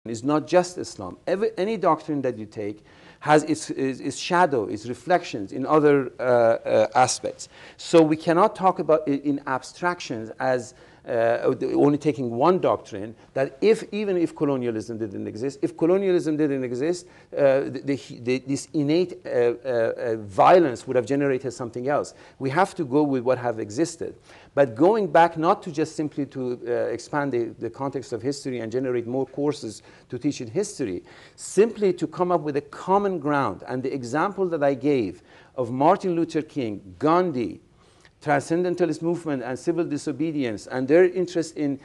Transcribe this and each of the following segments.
It's not just Islam. Any doctrine that you take has its shadow, its reflections in other aspects. So we cannot talk about it in abstractions as only taking one doctrine, that even if colonialism didn't exist, this innate violence would have generated something else. We have to go with what have existed. But going back not to just simply to expand the context of history and generate more courses to teach in history, simply to come up with a common ground. And the example that I gave of Martin Luther King, Gandhi, Transcendentalist movement and civil disobedience, and their interest in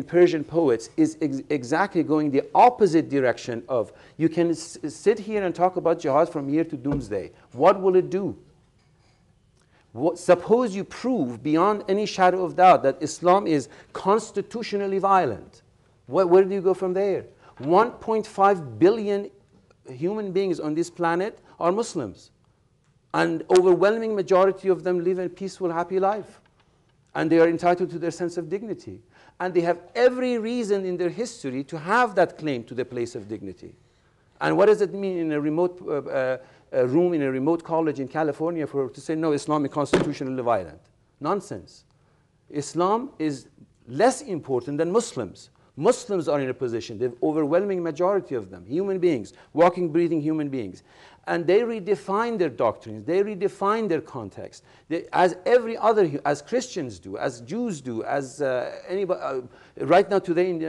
Persian poets is exactly going the opposite direction of, you can sit here and talk about jihad from here to doomsday. What will it do? Suppose you prove beyond any shadow of doubt that Islam is constitutionally violent. Where do you go from there? 1.5 billion human beings on this planet are Muslims. And overwhelming majority of them live a peaceful, happy life. And they are entitled to their sense of dignity. And they have every reason in their history to have that claim to the place of dignity. And what does it mean in a remote room in a remote college in California to say, no, Islam is constitutionally violent? Nonsense. Islam is less important than Muslims. Muslims are in a position, the overwhelming majority of them, human beings, walking, breathing human beings. And they redefine their doctrines, they redefine their context, as Christians do, as Jews do, as anybody. Right now today in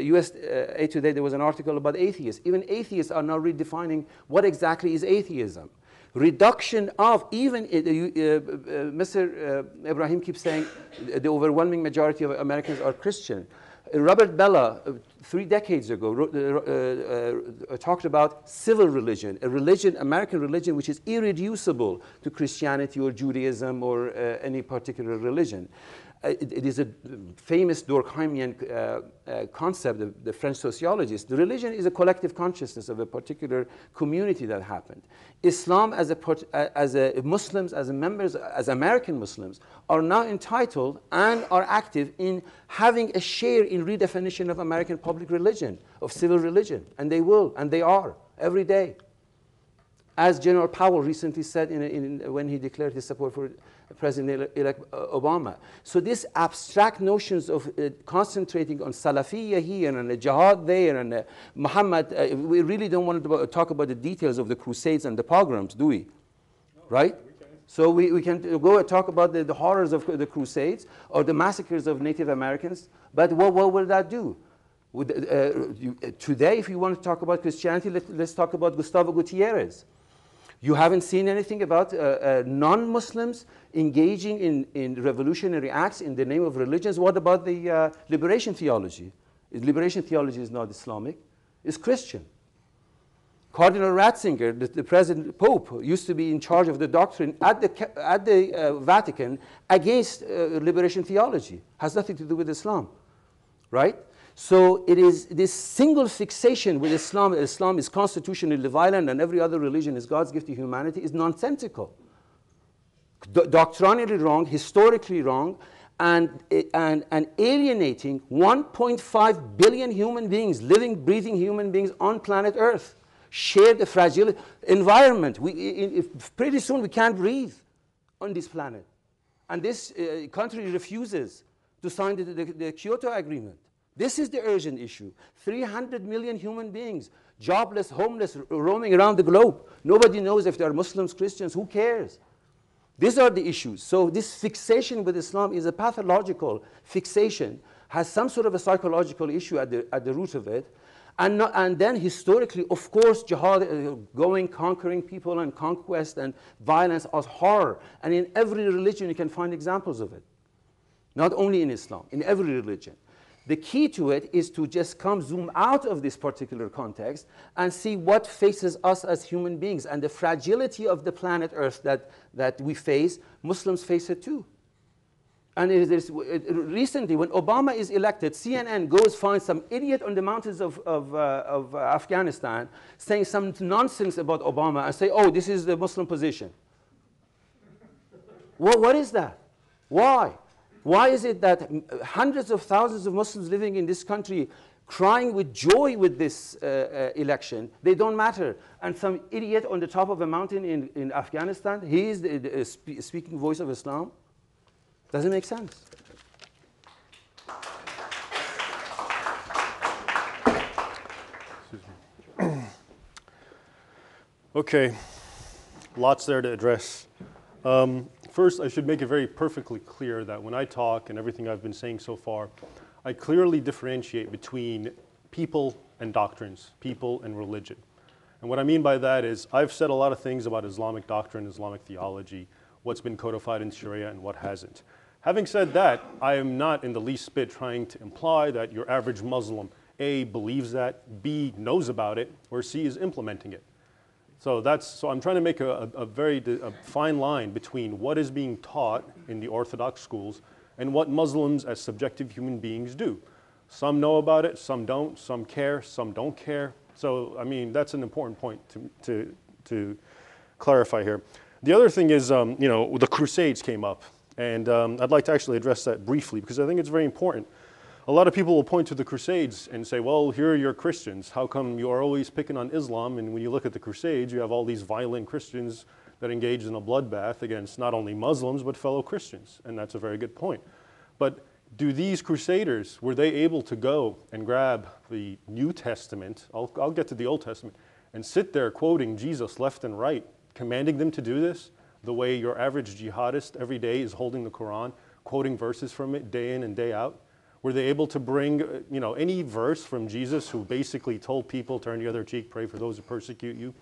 USA Today there was an article about atheists. Even atheists are now redefining what exactly is atheism. Reduction of, even Mr. Ibrahim keeps saying the overwhelming majority of Americans are Christian. Robert Bella, 3 decades ago, talked about civil religion, American religion, which is irreducible to Christianity or Judaism or any particular religion. It is a famous Durkheimian concept of the French sociologist. The religion is a collective consciousness of a particular community that happened. Islam, as Muslims, as members, as American Muslims, are now entitled and are active in having a share in redefinition of American public religion, of civil religion. And they will, and they are, every day. As General Powell recently said when he declared his support for President-elect Obama. So these abstract notions of concentrating on Salafiyya here and the jihad there and Muhammad, we really don't want to talk about the details of the Crusades and the pogroms, do we? No, right? So we can go and talk about the horrors of the Crusades or the massacres of Native Americans, but what will that do? Today, if you want to talk about Christianity, let's talk about Gustavo Gutierrez. You haven't seen anything about non-Muslims engaging in revolutionary acts in the name of religions. What about the liberation theology? Liberation theology is not Islamic, it's Christian. Cardinal Ratzinger, the present Pope, used to be in charge of the doctrine at the Vatican against liberation theology. Has nothing to do with Islam, right? So it is this single fixation with Islam is constitutionally violent and every other religion is God's gift to humanity, is nonsensical. Doctrinally wrong, historically wrong, and alienating 1.5 billion human beings, living, breathing human beings on planet Earth. Share the fragile environment. Pretty soon we can't breathe on this planet. And this country refuses to sign the Kyoto Agreement. This is the urgent issue. 300 million human beings, jobless, homeless, roaming around the globe. Nobody knows if they are Muslims, Christians, who cares? These are the issues. So this fixation with Islam is a pathological fixation, has some sort of a psychological issue at the root of it. And then historically, of course, jihad, going, conquering people and conquest and violence as horror. And in every religion you can find examples of it. Not only in Islam, in every religion. The key to it is to just zoom out of this particular context and see what faces us as human beings and the fragility of the planet Earth that we face. Muslims face it too. And recently, when Obama is elected, CNN goes find some idiot on the mountains of Afghanistan saying some nonsense about Obama and say, oh, this is the Muslim position. What is that? Why? Why is it that hundreds of thousands of Muslims living in this country crying with joy with this election. They don't matter. And some idiot on the top of a mountain in Afghanistan, he is the speaking voice of Islam. Doesn't make sense. Okay, lots there to address. First, I should make it very perfectly clear that when I talk and everything I've been saying so far, I clearly differentiate between people and doctrines, people and religion. And what I mean by that is I've said a lot of things about Islamic doctrine, Islamic theology, what's been codified in Sharia and what hasn't. Having said that, I am not in the least bit trying to imply that your average Muslim, A, believes that, B, knows about it, or C, is implementing it. So I'm trying to make a very fine line between what is being taught in the Orthodox schools and what Muslims as subjective human beings do. Some know about it, some don't, some care, some don't care. So, I mean, that's an important point to clarify here. The other thing is, you know, the Crusades came up. And I'd like to actually address that briefly because I think it's very important. A lot of people will point to the Crusades and say, well, here are your Christians. How come you are always picking on Islam? And when you look at the Crusades, you have all these violent Christians that engaged in a bloodbath against not only Muslims, but fellow Christians. And that's a very good point. But do these Crusaders, were they able to go and grab the New Testament, I'll get to the Old Testament, and sit there quoting Jesus left and right, commanding them to do this the way your average jihadist every day is holding the Quran, quoting verses from it day in and day out? Were they able to bring, you know, any verse from Jesus who basically told people, turn the other cheek, pray for those who persecute you?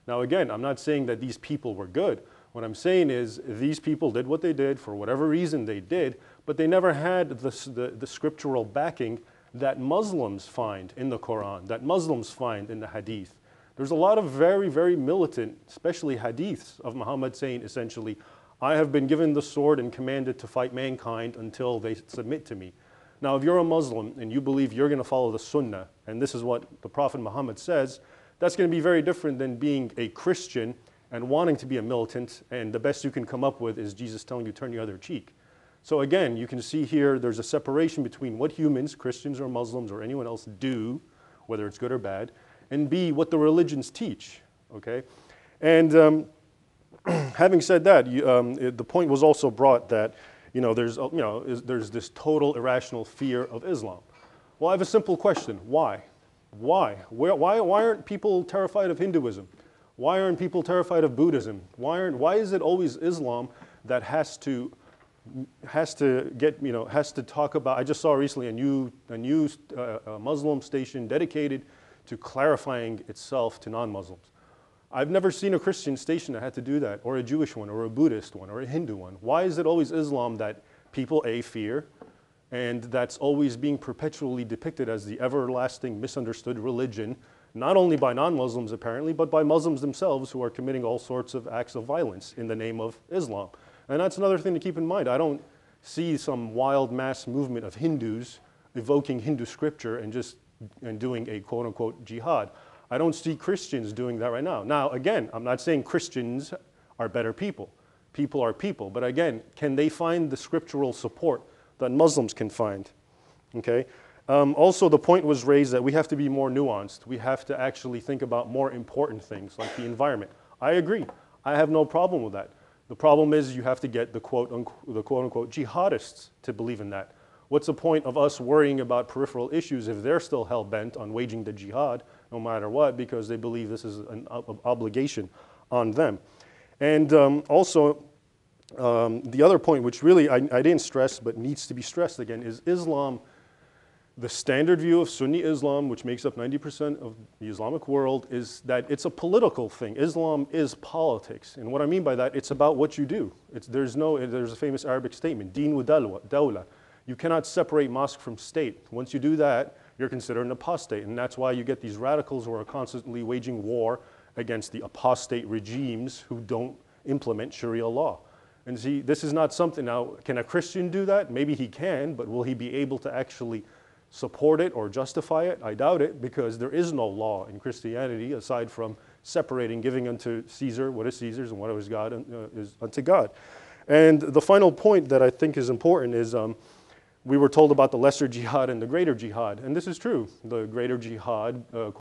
Now again, I'm not saying that these people were good. What I'm saying is these people did what they did for whatever reason they did, but they never had the scriptural backing that Muslims find in the Quran, that Muslims find in the Hadith. There's a lot of very, very militant, especially Hadiths of Muhammad saying essentially, I have been given the sword and commanded to fight mankind until they submit to me. Now, if you're a Muslim and you believe you're going to follow the Sunnah, and this is what the Prophet Muhammad says, that's going to be very different than being a Christian and wanting to be a militant, and the best you can come up with is Jesus telling you, turn the other cheek. So again, you can see here there's a separation between what humans, Christians or Muslims or anyone else do, whether it's good or bad, and B, what the religions teach, okay? And having said that, the point was also brought that there's this total irrational fear of Islam. Well, I have a simple question. Why? Why? Why aren't people terrified of Hinduism? Why aren't people terrified of Buddhism? Why is it always Islam that has to talk about? I just saw recently a new Muslim station dedicated to clarifying itself to non-Muslims. I've never seen a Christian station that had to do that, or a Jewish one, or a Buddhist one, or a Hindu one. Why is it always Islam that people, A, fear, and that's always being perpetually depicted as the everlasting misunderstood religion, not only by non-Muslims apparently, but by Muslims themselves who are committing all sorts of acts of violence in the name of Islam. And that's another thing to keep in mind. I don't see some wild mass movement of Hindus evoking Hindu scripture and doing a quote-unquote jihad. I don't see Christians doing that right now. Now, again, I'm not saying Christians are better people. People are people. But again, can they find the scriptural support that Muslims can find? Okay. Also, the point was raised that we have to be more nuanced. We have to actually think about more important things like the environment. I agree. I have no problem with that. The problem is you have to get the quote-unquote jihadists to believe in that. What's the point of us worrying about peripheral issues if they're still hell-bent on waging the jihad no matter what because they believe this is an obligation on them? And also, the other point, which really I didn't stress but needs to be stressed again, is Islam, the standard view of Sunni Islam, which makes up 90% of the Islamic world, is that it's a political thing. Islam is politics. And what I mean by that, it's about what you do. There's a famous Arabic statement, Deen wa dawla. You cannot separate mosque from state. Once you do that, you're considered an apostate. And that's why you get these radicals who are constantly waging war against the apostate regimes who don't implement Sharia law. And see, this is not something, now, can a Christian do that? Maybe he can, but will he be able to actually support it or justify it? I doubt it, because there is no law in Christianity aside from separating, giving unto Caesar what is Caesar's and what is God is unto God. And the final point that I think is important is we were told about the lesser jihad and the greater jihad, and this is true. The greater jihad,